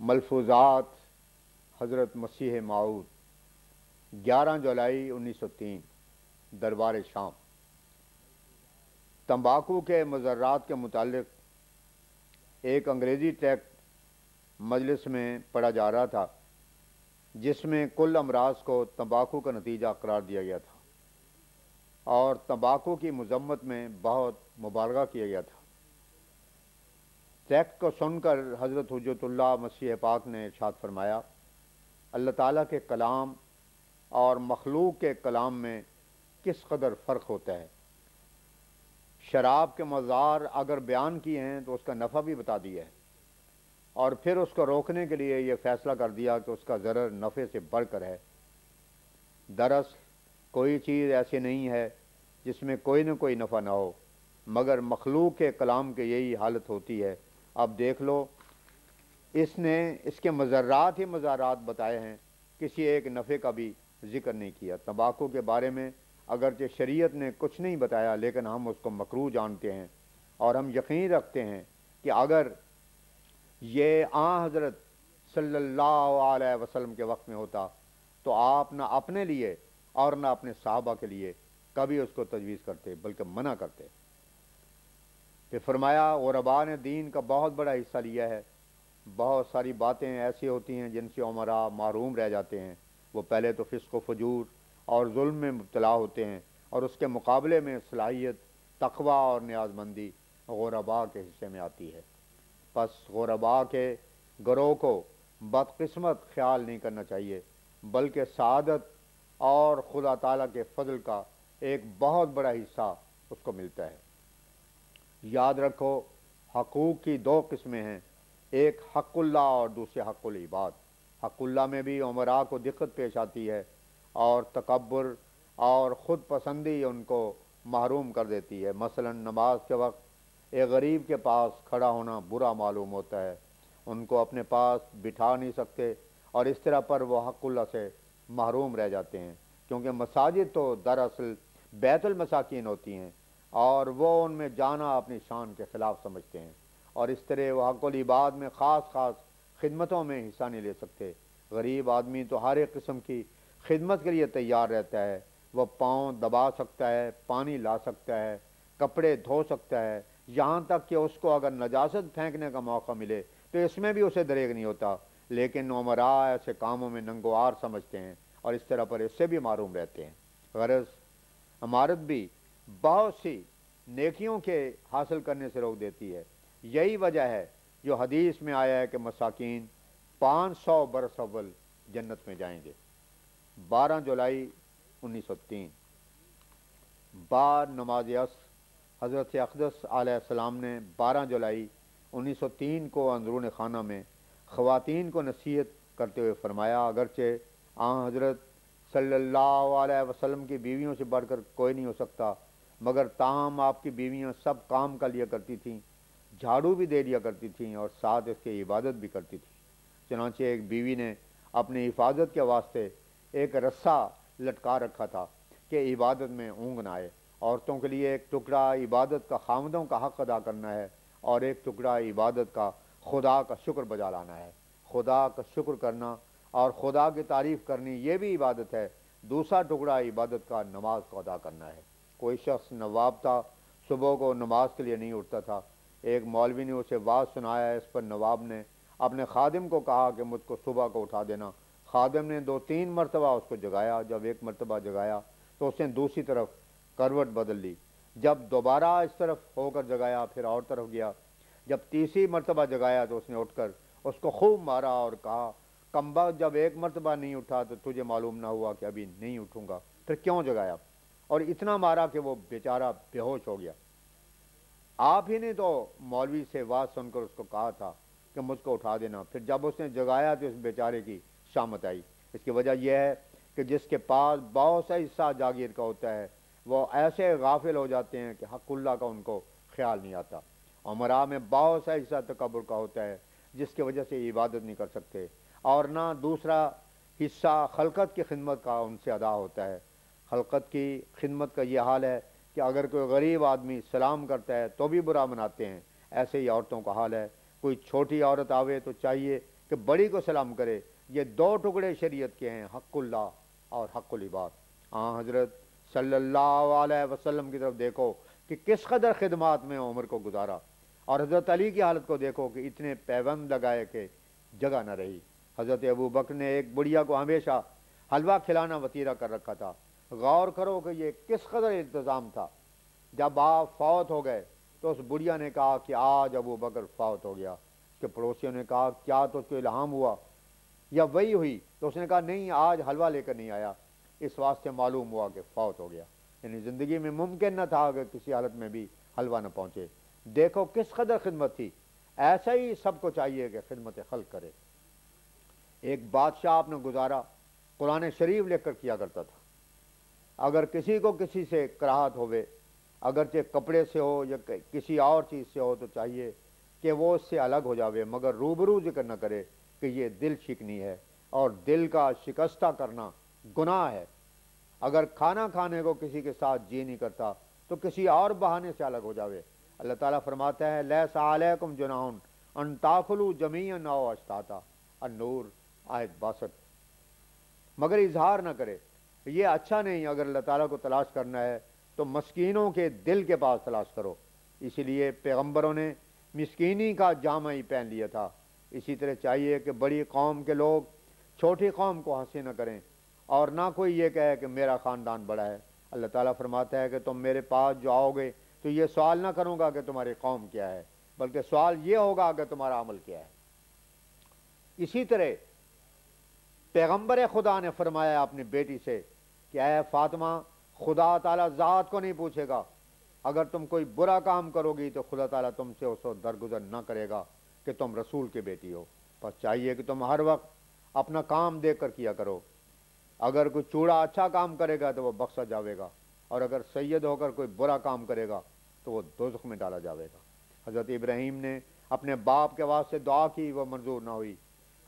ملفوظات حضرت مسیح موعود 11 جولائی 1903 دربار شام۔ تمباکو کے مضرات کے متعلق ایک انگریزی ٹیکسٹ مجلس میں پڑھا جا رہا تھا، جس میں کل امراض کو تمباکو کا نتیجہ قرار دیا گیا تھا اور تمباکو کی مذمت میں بہت مبالغہ کیا گیا تھا۔ ٹیکسٹ کو سن کر حضرت حجت اللہ مسیح پاک نے ارشاد فرمایا، اللہ تعالیٰ کے کلام اور مخلوق کے کلام میں کس قدر فرق ہوتا ہے۔ شراب کے مضار اگر بیان کیے ہیں تو اس کا نفع بھی بتا دیا ہے، اور پھر اس کو روکنے کے لیے یہ فیصلہ کر دیا کہ اس کا ضرر نفع سے بڑھ کر ہے۔ دراصل کوئی چیز ایسی نہیں ہے جس میں کوئی نہ کوئی نفع نہ ہو، مگر مخلوق کے کلام کی یہی حالت ہوتی ہے۔ اب دیکھ لو، اس نے اس کے مضرات ہی مضرات بتائے ہیں، کسی ایک نفع کا بھی ذکر نہیں کیا۔ تمباکو کے بارے میں اگرچہ شریعت نے کچھ نہیں بتایا، لیکن ہم اس کو مکروہ جانتے ہیں، اور ہم یقین رکھتے ہیں کہ اگر یہ آن حضرت صلی اللہ علیہ وسلم کے وقت میں ہوتا تو آپ نہ اپنے لیے اور نہ اپنے صحابہ کے لیے کبھی اس کو تجویز کرتے، بلکہ منع کرتے۔ پھر فرمایا، غرباء نے دین کا بہت بڑا حصہ لیا ہے۔ بہت ساری باتیں ایسی ہوتی ہیں جن سے عمراء محروم رہ جاتے ہیں۔ وہ پہلے تو فسق و فجور اور ظلم میں مبتلا ہوتے ہیں، اور اس کے مقابلے میں صلاحیت، تقوی اور نیاز مندی غرباء کے حصے میں آتی ہے۔ پس غرباء کے گروہ کو بدقسمت خیال نہیں کرنا چاہیے، بلکہ سعادت اور خدا تعالیٰ کے فضل کا ایک بہت بڑا حصہ اس کو ملتا ہے۔ یاد رکھو، حقوق کی دو قسمیں ہیں، ایک حق اللہ اور دوسرے حق العباد۔ حق اللہ میں بھی عمراء کو دقت پیش آتی ہے، اور تکبر اور خود پسندی ان کو محروم کر دیتی ہے۔ مثلا نماز کے وقت ایک غریب کے پاس کھڑا ہونا برا معلوم ہوتا ہے، ان کو اپنے پاس بٹھا نہیں سکتے، اور اس طرح پر وہ حق اللہ سے محروم رہ جاتے ہیں، کیونکہ مساجد تو دراصل بیت المساکین ہوتی ہیں، اور وہ ان میں جانا اپنی شان کے خلاف سمجھتے ہیں، اور اس طرح وہ حق العباد میں خاص خدمتوں میں حصہ نہیں لے سکتے۔ غریب آدمی تو ہر ایک قسم کی خدمت کے لیے تیار رہتا ہے۔ وہ پاؤں دبا سکتا ہے، پانی لا سکتا ہے، کپڑے دھو سکتا ہے، یہاں تک کہ اس کو اگر نجاست پھینکنے کا موقع ملے تو اس میں بھی اسے دریغ نہیں ہوتا، لیکن عمراء ایسے کاموں میں ننگوار سمجھتے ہیں، اور اس طرح پر اس سے بھی محروم رہتے ہیں۔ غرض عمارت بھی بہت سی نیکیوں کے حاصل کرنے سے روک دیتی ہے۔ یہی وجہ ہے جو حدیث میں آیا ہے کہ مساکین 500 برس اول جنت میں جائیں گے۔ 12 جولائی 1903 بعد نماز عصر حضرت اقدس علیہ السلام نے 12 جولائی 1903 کو اندرون خانہ میں خواتین کو نصیحت کرتے ہوئے فرمایا، اگرچہ آن حضرت صلی اللہ علیہ وسلم کی بیویوں سے بڑھ کر کوئی نہیں ہو سکتا، مگر تاہم آپ کی بیویاں سب کام کر لیا کرتی تھیں، جھاڑو بھی دے دیا کرتی تھیں، اور ساتھ اس کی عبادت بھی کرتی تھیں۔ چنانچہ ایک بیوی نے اپنی حفاظت کے واسطے ایک رسہ لٹکا رکھا تھا کہ عبادت میں اونگ نہ آئے۔ عورتوں کے لیے ایک ٹکڑا عبادت کا خامدوں کا حق ادا کرنا ہے، اور ایک ٹکڑا عبادت کا خدا کا شکر بجا لانا ہے۔ خدا کا شکر کرنا اور خدا کی تعریف کرنی یہ بھی عبادت ہے۔ دوسرا ٹکڑا عبادت کا نماز کو ادا کرنا ہے۔ کوئی شخص نواب تھا، صبح کو نماز کے لیے نہیں اٹھتا تھا۔ ایک مولوی نے اسے واز سنایا، اس پر نواب نے اپنے خادم کو کہا کہ مجھ کو صبح کو اٹھا دینا۔ خادم نے 2-3 مرتبہ اس کو جگایا۔ جب ایک مرتبہ جگایا تو اس نے دوسری طرف کروٹ بدل لی۔ جب دوبارہ اس طرف ہو کر جگایا، پھر اور طرف گیا۔ جب تیسری مرتبہ جگایا تو اس نے اٹھ کر اس کو خوب مارا اور کہا، کمبخت، جب ایک مرتبہ نہیں اٹھا تو تجھے معلوم نہ ہوا کہ ابھی نہیں اٹھوں گا، پھر کیوں جگایا؟ اور اتنا مارا کہ وہ بیچارہ بے ہوش ہو گیا۔ آپ ہی نے تو مولوی سے واز سن کر اس کو کہا تھا کہ مجھ کو اٹھا دینا۔ پھر جب اس نے جگایا تو اس بیچارے کی شامت آئی۔ اس کی وجہ یہ ہے کہ جس کے پاس بہت سا حصہ جاگیر کا ہوتا ہے، وہ ایسے غافل ہو جاتے ہیں کہ حق اللہ کا ان کو خیال نہیں آتا۔ عمراء میں بہت سا حصہ تکبر کا ہوتا ہے، جس کی وجہ سے عبادت نہیں کر سکتے، اور نہ دوسرا حصہ خلقت کی خدمت کا ان سے ادا ہوتا ہے۔ خلقت کی خدمت کا یہ حال ہے کہ اگر کوئی غریب آدمی سلام کرتا ہے تو بھی برا مناتے ہیں، ایسے ہی عورتوں کا حال ہے۔ کوئی چھوٹی عورت آوے تو چاہیے کہ بڑی کو سلام کرے۔ یہ دو ٹکڑے شریعت کے ہیں، حق اللہ اور حق العباد۔ حضرت صلی اللہ علیہ وسلم کی طرف دیکھو کہ کس قدر خدمات میں عمر کو گزارا، اور حضرت علی کی حالت کو دیکھو کہ اتنے پیوند لگائے کہ جگہ نہ رہی۔ حضرت ابو بکر نے ایک بڑھیا کو ہمیشہ حلوہ کھلانا وطیرہ کر رکھا تھا۔ غور کرو کہ یہ کس قدر انتظام تھا۔ جب آپ فوت ہو گئے تو اس بڑھیا نے کہا کہ آج ابو بکر فوت ہو گیا۔ اس کے پڑوسیوں نے کہا کیا تو اس کو الہام ہوا یا وہی ہوئی؟ تو اس نے کہا نہیں، آج حلوہ لے کر نہیں آیا، اس واسطے معلوم ہوا کہ فوت ہو گیا۔ یعنی زندگی میں ممکن نہ تھا کہ کسی حالت میں بھی حلوہ نہ پہنچے۔ دیکھو کس قدر خدمت تھی۔ ایسا ہی سب کو چاہیے کہ خدمت خلق کرے۔ ایک بادشاہ آپ نے گزارا، قرآن شریف لکھ کر کیا کرتا تھا۔ اگر کسی کو کسی سے کراہت ہوئے، اگرچہ کپڑے سے ہو یا کسی اور چیز سے ہو، تو چاہیے کہ وہ اس سے الگ ہو جاوے، مگر روبرو ذکر نہ کرے کہ یہ دل شکنی ہے، اور دل کا شکستہ کرنا گناہ ہے۔ اگر کھانا کھانے کو کسی کے ساتھ جی نہیں کرتا تو کسی اور بہانے سے الگ ہو جاوے۔ اللہ تعالیٰ فرماتا ہے لیس علیکم جناح ان تاکلوا جمیعا او اشتاتا، النور آیت 62۔ مگر اظہار نہ کرے، یہ اچھا نہیں۔ اگر اللہ تعالیٰ کو تلاش کرنا ہے تو مسکینوں کے دل کے پاس تلاش کرو۔ اسی لیے پیغمبروں نے مسکینی کا جامہ ہی پہن لیا تھا۔ اسی طرح چاہیے کہ بڑی قوم کے لوگ چھوٹی قوم کو حسین نہ کریں، اور نہ کوئی یہ کہے کہ میرا خاندان بڑا ہے۔ اللہ تعالیٰ فرماتا ہے کہ تم میرے پاس جو آؤ گے تو یہ سوال نہ کروں گا کہ تمہاری قوم کیا ہے، بلکہ سوال یہ ہوگا کہ تمہارا عمل کیا ہے۔ اسی طرح پیغمبر خدا نے فرمایا اپنی بیٹی سے کہ اے فاطمہ، خدا تعالیٰ ذات کو نہیں پوچھے گا، اگر تم کوئی برا کام کرو گی تو خدا تعالیٰ تم سے اس وقت درگزر نہ کرے گا کہ تم رسول کی بیٹی ہو۔ بس چاہیے کہ تم ہر وقت اپنا کام دیکھ کر کیا کرو۔ اگر کوئی چوڑا اچھا کام کرے گا تو وہ بخشا جاوے گا، اور اگر سید ہو کر کوئی برا کام کرے گا تو وہ دوزخ میں ڈالا جاوے گا۔ حضرت ابراہیم نے اپنے باپ کے واسطے دعا کی، وہ منظور نہ ہوئی۔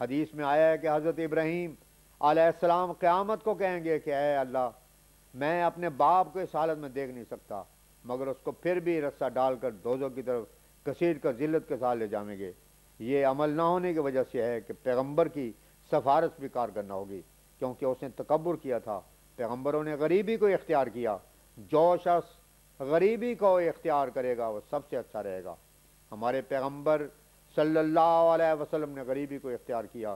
حدیث میں آیا ہے کہ حضرت ابراہیم علیہ السلام قیامت کو کہیں گے کہ اے اللہ، میں اپنے باپ کو اس حالت میں دیکھ نہیں سکتا، مگر اس کو پھر بھی رسہ ڈال کر دوزخ کی طرف گھسیٹ کر ذلت کے ساتھ لے جائیں گے۔ یہ عمل نہ ہونے کی وجہ سے ہے کہ پیغمبر کی سفارش بھی کارگر نہ ہوگی، کیونکہ اس نے تکبر کیا تھا۔ پیغمبروں نے غریبی کو اختیار کیا۔ جو شخص غریبی کو اختیار کرے گا وہ سب سے اچھا رہے گا۔ ہمارے پیغمبر صلی اللہ علیہ وسلم نے غریبی کو اختیار کیا۔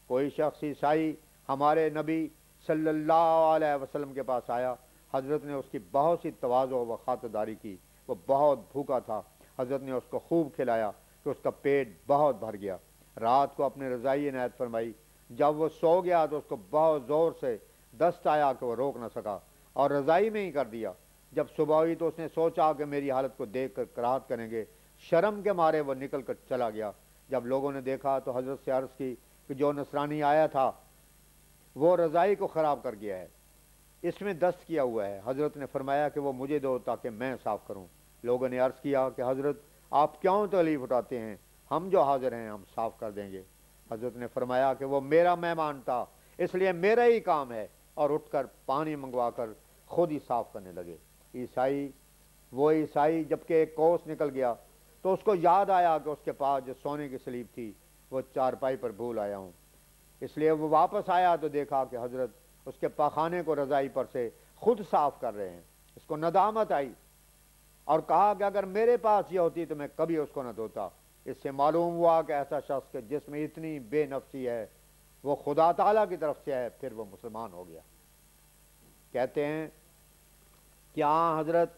کوئی شخص عیسائی ہمارے نبی صلی اللہ علیہ وسلم کے پاس آیا، حضرت نے اس کی بہت سی تواضع و خاطرداری کی۔ وہ بہت بھوکا تھا، حضرت نے اس کو خوب کھلایا کہ اس کا پیٹ بہت بھر گیا۔ رات کو اپنے رضائی عنایت فرمائی۔ جب وہ سو گیا تو اس کو بہت زور سے دست آیا کہ وہ روک نہ سکا اور رضائی میں ہی کر دیا۔ جب صبح ہوئی تو اس نے سوچا کہ میری حالت کو دیکھ کر کراہت کریں گے، شرم کے مارے وہ نکل کر چلا گیا۔ جب لوگوں نے دیکھا تو حضرت سے عرض کی کہ جو نصرانی آیا تھا وہ رضائی کو خراب کر گیا ہے، اس میں دست کیا ہوا ہے۔ حضرت نے فرمایا کہ وہ مجھے دو تاکہ میں صاف کروں۔ لوگوں نے عرض کیا کہ حضرت آپ کیوں تکلیف اٹھاتے ہیں، ہم جو حاضر ہیں ہم صاف کر دیں گے۔ حضرت نے فرمایا کہ وہ میرا مہمان تھا، اس لیے میرا ہی کام ہے، اور اٹھ کر پانی منگوا کر خود ہی صاف کرنے لگے۔ عیسائی جبکہ ایک کوس نکل گیا تو اس کو یاد آیا کہ اس کے پاس جو سونے کی سلیب تھی وہ چارپائی پر بھول آیا ہوں۔ اس لیے وہ واپس آیا تو دیکھا کہ حضرت اس کے پاخانے کو رضائی پر سے خود صاف کر رہے ہیں۔ اس کو ندامت آئی اور کہا کہ اگر میرے پاس یہ ہوتی تو میں کبھی اس کو نہ دھوتا۔ اس سے معلوم ہوا کہ ایسا شخص کہ جس میں اتنی بے نفسی ہے وہ خدا تعالیٰ کی طرف سے ہے، پھر وہ مسلمان ہو گیا۔ کہتے ہیں کہ حضرت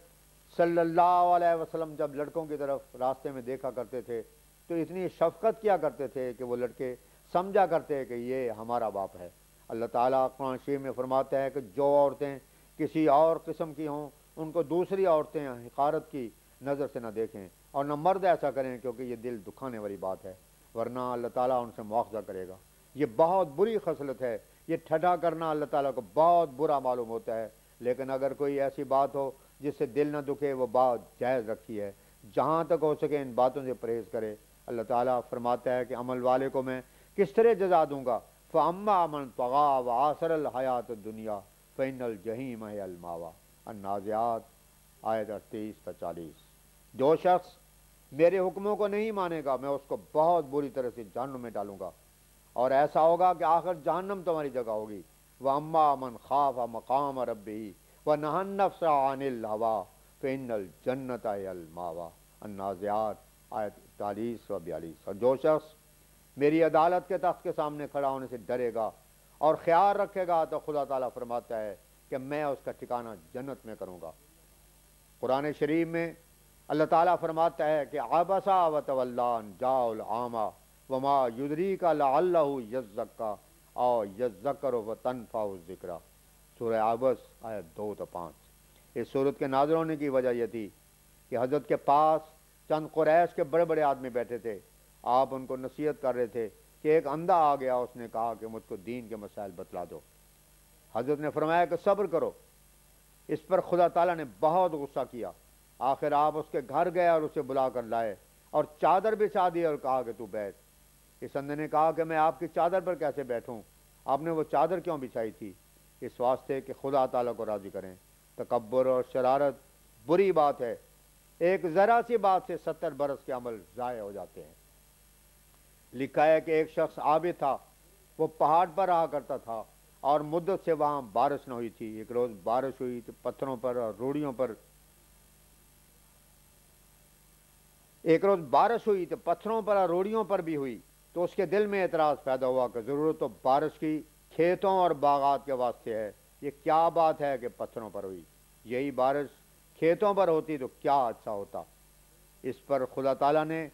صلی اللہ علیہ وسلم جب لڑکوں کی طرف راستے میں دیکھا کرتے تھے تو اتنی شفقت کیا کرتے تھے کہ وہ لڑکے سمجھا کرتے کہ یہ ہمارا باپ ہے۔ اللہ تعالیٰ قرآن شریف میں فرماتا ہے کہ جو عورتیں کسی اور قسم کی ہوں ان کو دوسری عورتیں حقارت کی نظر سے نہ دیکھیں، اور نہ مرد ایسا کریں، کیونکہ یہ دل دکھانے والی بات ہے، ورنہ اللہ تعالیٰ ان سے مواخذہ کرے گا۔ یہ بہت بری خصلت ہے۔ یہ ٹھٹھا کرنا اللہ تعالیٰ کو بہت برا معلوم ہوتا ہے، لیکن اگر کوئی ایسی بات ہو جس سے دل نہ دکھے وہ بات جائز رکھی ہے۔ جہاں تک ہو سکے ان باتوں سے پرہیز کرے۔ اللہ تعالیٰ فرماتا ہے کہ عمل والے کو میں کس طرح جزا دوں گا، فَأَمَّا مَنْ طَغَىٰ وَآثَرَ الْحَيَاةَ الدُّنْيَا فَإِنَّ الْجَحِيمَ هِيَ الْمَأْوَىٰ۔ النازعات آیت 38-40۔ جو شخص میرے حکموں کو نہیں مانے گا میں اس کو بہت بری طرح سے جہنم میں ڈالوں گا۔ اور ایسا ہوگا کہ آخر جہنم تمہاری جگہ ہوگی. وَأَمَّا مَنْ خَافَ مَقَامَ رَبِّهِ وَنَهَى النَّفْسَ عَنِ الْهَوَىٰ فَإِنَّ الْجَنَّةَ هِيَ الْمَأْوَىٰ. النازعات آیت 41 و 42. اور جو شخص میری عدالت کے تخت کے سامنے کھڑا ہونے سے ڈرے گا اور خیال رکھے گا تو خدا تعالیٰ فرماتا ہے کہ میں اس کا ٹھکانہ جنت میں کروں گا. قرآن شریف میں اللہ تعالیٰ فرماتا ہے کہ عبس وتولی ان جاءہ العامی وما یدریک لعلہ یزکیٰ او یذکر فتنفعہ الذکریٰ. سورہ عبس آیت 2 تا 5. اس سورت کے نازل ہونے کی وجہ یہ تھی کہ حضرت کے پاس چند قریش کے بڑے بڑے آدمی بیٹھے تھے. آپ ان کو نصیحت کر رہے تھے کہ ایک اندھا آ گیا, اس نے کہا کہ مجھ کو دین کے مسائل بتلا دو. حضرت نے فرمایا کہ صبر کرو. اس پر خدا تعالیٰ نے بہت غصہ کیا. آخر آپ اس کے گھر گئے اور اسے بلا کر لائے اور چادر بچھا دی اور کہا کہ تو بیٹھ. اس اندھے نے کہا کہ میں آپ کی چادر پر کیسے بیٹھوں, آپ نے وہ چادر کیوں بچھائی تھی؟ اس واسطے کہ خدا تعالیٰ کو راضی کریں. تکبر اور شرارت بری بات ہے. ایک ذرا سی بات سے 70 برس کے عمل ضائع ہو جاتے ہیں. لکھا ہے کہ ایک شخص عابد تھا, وہ پہاڑ پر رہا کرتا تھا اور مدت سے وہاں بارش نہ ہوئی تھی. ایک روز بارش ہوئی تو پتھروں پر اور روڑیوں پر اور روڑیوں پر بھی ہوئی. تو اس کے دل میں اعتراض پیدا ہوا کہ ضرورت تو بارش کی کھیتوں اور باغات کے واسطے ہے, یہ کیا بات ہے کہ پتھروں پر ہوئی؟ یہی بارش کھیتوں پر ہوتی تو کیا اچھا ہوتا. اس پر خدا تعالیٰ نے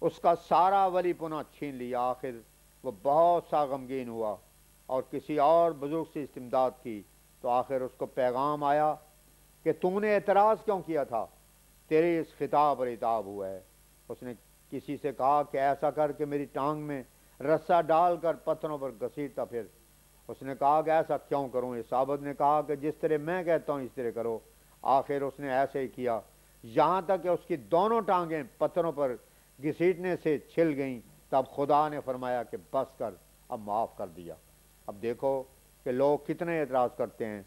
اس کا سارا ولی پناہ چھین لیا. آخر وہ بہت سا غمگین ہوا اور کسی اور بزرگ سے استمداد کی. تو آخر اس کو پیغام آیا کہ تم نے اعتراض کیوں کیا تھا, تیری اس خطاب پر عتاب ہوا ہے. اس نے کسی سے کہا کہ ایسا کر کہ میری ٹانگ میں رسا ڈال کر پتھروں پر گھسیٹتا پھر. اس نے کہا کہ ایسا کیوں کروں؟ اس عابد نے کہا کہ جس طرح میں کہتا ہوں اس طرح کرو. آخر اس نے ایسے ہی کیا, یہاں تک کہ اس کی دونوں ٹانگیں پتھروں پر گھسیٹنے سے چھل گئیں. تب خدا نے فرمایا کہ بس کر, اب معاف کر دیا. اب دیکھو کہ لوگ کتنے اعتراض کرتے ہیں.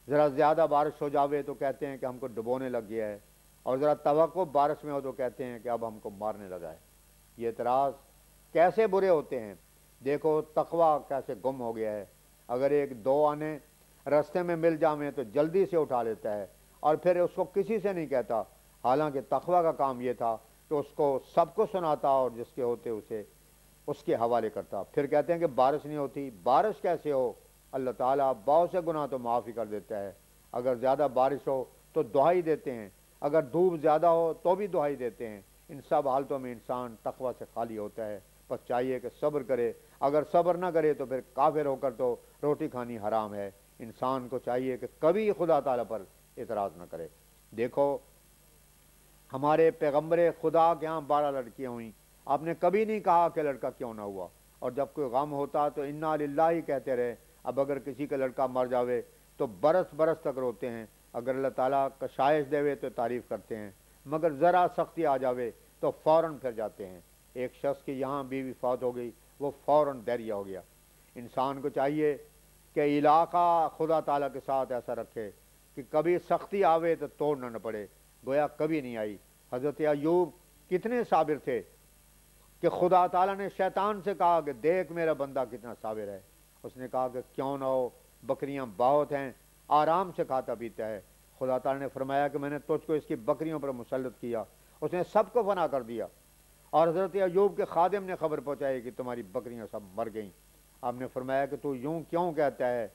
ذرا زیادہ بارش ہو جاوے تو کہتے ہیں کہ ہم کو ڈبونے لگ گیا ہے, اور ذرا توقع بارش میں ہو تو کہتے ہیں کہ اب ہم کو مارنے لگا ہے. یہ اعتراض کیسے برے ہوتے ہیں. دیکھو تقویٰ کیسے گم ہو گیا ہے. اگر ایک دو آنے رستے میں مل جاویں تو جلدی سے اٹھا لیتا ہے اور پھر اس کو کسی سے نہیں کہتا. حالانکہ تقویٰ کا کام یہ تھا کہ اس کو سب کو سناتا اور جس کے ہوتے اسے اس کے حوالے کرتا. پھر کہتے ہیں کہ بارش نہیں ہوتی. بارش کیسے ہو؟ اللہ تعالیٰ بہت سے گناہ تو معاف ہی کر دیتا ہے. اگر زیادہ بارش ہو تو دعائی دیتے ہیں, اگر دھوپ زیادہ ہو تو بھی دعائی دیتے ہیں. ان سب حالتوں میں انسان تقویٰ سے خالی ہوتا ہے. بس چاہیے کہ صبر کرے. اگر صبر نہ کرے تو پھر کافر ہو کر تو روٹی کھانی حرام ہے. انسان کو چاہیے کہ کبھی خدا تعالیٰ پر اعتراض نہ کرے. دیکھو ہمارے پیغمبر خدا کے ہاں 12 لڑکیاں ہوئیں. آپ نے کبھی نہیں کہا کہ لڑکا کیوں نہ ہوا, اور جب کوئی غم ہوتا تو انا للہ کہتے رہے. اب اگر کسی کا لڑکا مر جاوے تو برس برس تک روتے ہیں. اگر اللہ تعالیٰ کشائش دے تو تعریف کرتے ہیں, مگر ذرا سختی آ جاوے تو فوراً پھر جاتے ہیں. ایک شخص کی یہاں بیوی فوت ہو گئی, وہ فوراً دیریا ہو گیا. انسان کو چاہیے کہ علاقہ خدا تعالیٰ کے ساتھ ایسا رکھے کہ کبھی سختی آوے تو توڑنا نہ پڑے, گویا کبھی نہیں آئی. حضرت ایوب کتنے صابر تھے کہ خدا تعالیٰ نے شیطان سے کہا کہ دیکھ میرا بندہ کتنا صابر ہے. اس نے کہا کہ کیوں نہ ہو, بکریاں بہت ہیں, آرام سے کھاتا پیتا ہے. خدا تعالیٰ نے فرمایا کہ میں نے تجھ کو اس کی بکریوں پر مسلط کیا. اس نے سب کو فنا کر دیا. اور حضرت ایوب کے خادم نے خبر پہنچائی کہ تمہاری بکریاں سب مر گئیں. آپ نے فرمایا کہ تو یوں کیوں کہتا ہے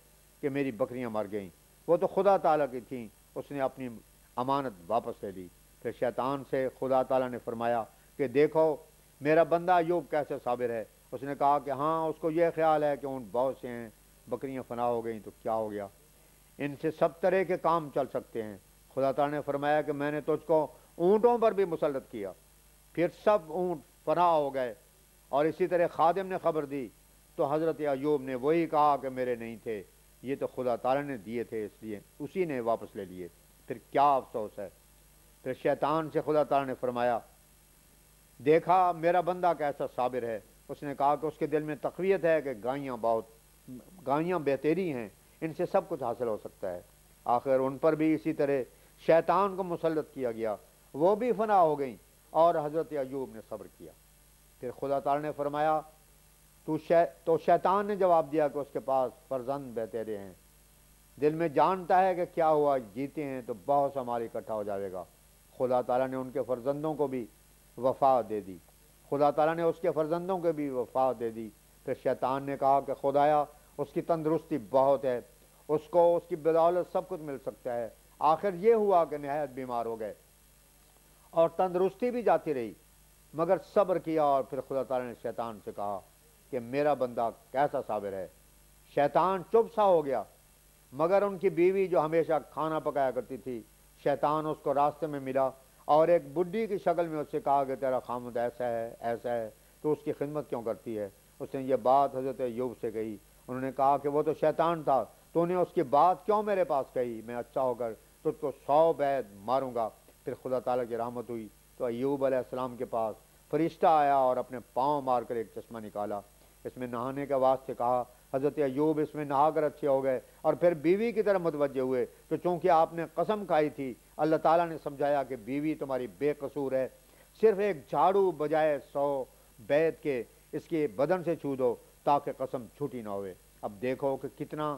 کہ میری بکریاں مر گئیں؟ وہ تو خدا تعالیٰ کی تھیں. اس نے اپنی امانت واپس لے لی. پھر شیطان سے خدا تعالیٰ نے فرمایا کہ دیکھو میرا بندہ ایوب کیسے صابر ہے. اس نے کہا کہ ہاں, اس کو یہ خیال ہے کہ اونٹ بہت سے ہیں, بکریاں فنا ہو گئیں تو کیا ہو گیا, ان سے سب طرح کے کام چل سکتے ہیں. خدا تعالیٰ نے فرمایا کہ میں نے تجھ کو اونٹوں پر بھی مسلط کیا, پھر سب اونٹ فنا ہو گئے. اور اسی طرح خادم نے خبر دی تو حضرت ایوب نے وہی کہا کہ میرے نہیں تھے, یہ تو خدا تعالیٰ نے دیے تھے, اس لیے اسی نے واپس لے لیے. پھر کیا افسوس ہے. پھر شیطان سے خدا تعالیٰ نے فرمایا دیکھا میرا بندہ کیسا صابر ہے. اس نے کہا کہ اس کے دل میں تقویت ہے کہ گائیاں بہتری ہیں, ان سے سب کچھ حاصل ہو سکتا ہے. آخر ان پر بھی اسی طرح شیطان کو مسلط کیا گیا, وہ بھی فنا ہو گئیں, اور حضرت ایوب نے صبر کیا. پھر خدا تعالیٰ نے فرمایا تو شیطان نے جواب دیا کہ اس کے پاس فرزند بہترے ہیں، دل میں جانتا ہے کہ کیا ہوا، جیتے ہیں تو بہت سا مال اکٹھا ہو جائے گا۔ خدا تعالیٰ نے ان کے فرزندوں کو بھی وفا دے دی، خدا تعالیٰ نے اس کے فرزندوں کو بھی وفا دے دی۔ پھر شیطان نے کہا کہ خدایا اس کی تندرستی بہت ہے، اس کو اس کی بدولت سب کچھ مل سکتا ہے۔ آخر یہ ہوا کہ نہایت بیمار ہو گئے اور تندرستی بھی جاتی رہی، مگر صبر کیا۔ اور پھر خدا تعالیٰ نے شیطان سے کہا کہ میرا بندہ کیسا صابر ہے۔ شیطان چپ سا ہو گیا، مگر ان کی بیوی جو ہمیشہ کھانا پکایا کرتی تھی، شیطان اس کو راستے میں ملا اور ایک بڈھی کی شکل میں اس سے کہا کہ تیرا خامد ایسا ہے ایسا ہے، تو اس کی خدمت کیوں کرتی ہے؟ اس نے یہ بات حضرت ایوب سے کہی۔ انہوں نے کہا کہ وہ تو شیطان تھا، تو نے اس کی بات کیوں میرے پاس کہی؟ میں اچھا ہو کر تجھ کو 100 بیت ماروں گا۔ پھر خدا تعالیٰ کی رحمت ہوئی تو ایوب علیہ السلام کے پاس فرشتہ آیا اور اپنے پاؤں مار کر ایک چشمہ نکالا، اس میں نہانے کے واسطے کہا۔ حضرت ایوب اس میں نہا کر اچھے ہو گئے اور پھر بیوی کی طرف متوجہ ہوئے، تو چونکہ آپ نے قسم کھائی تھی، اللہ تعالیٰ نے سمجھایا کہ بیوی تمہاری بے قصور ہے، صرف ایک جھاڑو بجائے 100 بیت کے اس کے بدن سے چھو دو تاکہ قسم جھوٹی نہ ہوئے۔ اب دیکھو کہ کتنا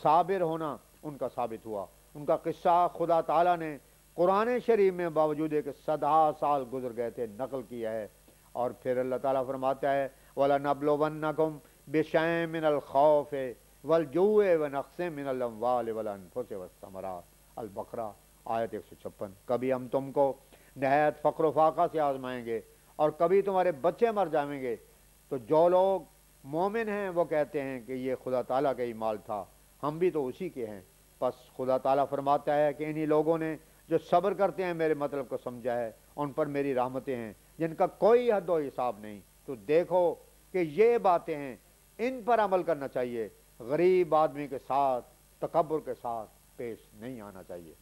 صابر ہونا ان کا ثابت ہوا۔ ان کا قصہ خدا تعالیٰ نے قرآن شریف میں باوجود کہ 100 سال گزر گئے تھے نقل کیا ہے۔ اور پھر اللہ تعالیٰ فرماتا ہے وَلَنَبْلُوَنَّكُمْ بِشَيْءٍ مِّنَ الْخَوْفِ وَالْجُوعِ وَنَقْصٍ مِّنَ الْأَمْوَالِ وَالْأَنفُسِ وَالثَّمَرَاتِ، البقرہ آیت 156۔ کبھی ہم تم کو نہایت فقر و فاقہ سے آزمائیں گے اور کبھی تمہارے بچے مر جائیں گے۔ تو جو لوگ مومن ہیں وہ کہتے ہیں کہ یہ خدا تعالیٰ کا ہی مال تھا، ہم بھی تو اسی کے ہیں۔ پس خدا تعالیٰ فرماتا ہے کہ انہی لوگوں نے جو صبر کرتے ہیں میرے مطلب کو سمجھا ہے، ان پر میری رحمتیں ہیں جن کا کوئی حد و حساب نہیں۔ تو دیکھو کہ یہ باتیں ہیں، ان پر عمل کرنا چاہیے۔ غریب آدمی کے ساتھ تکبر کے ساتھ پیش نہیں آنا چاہیے۔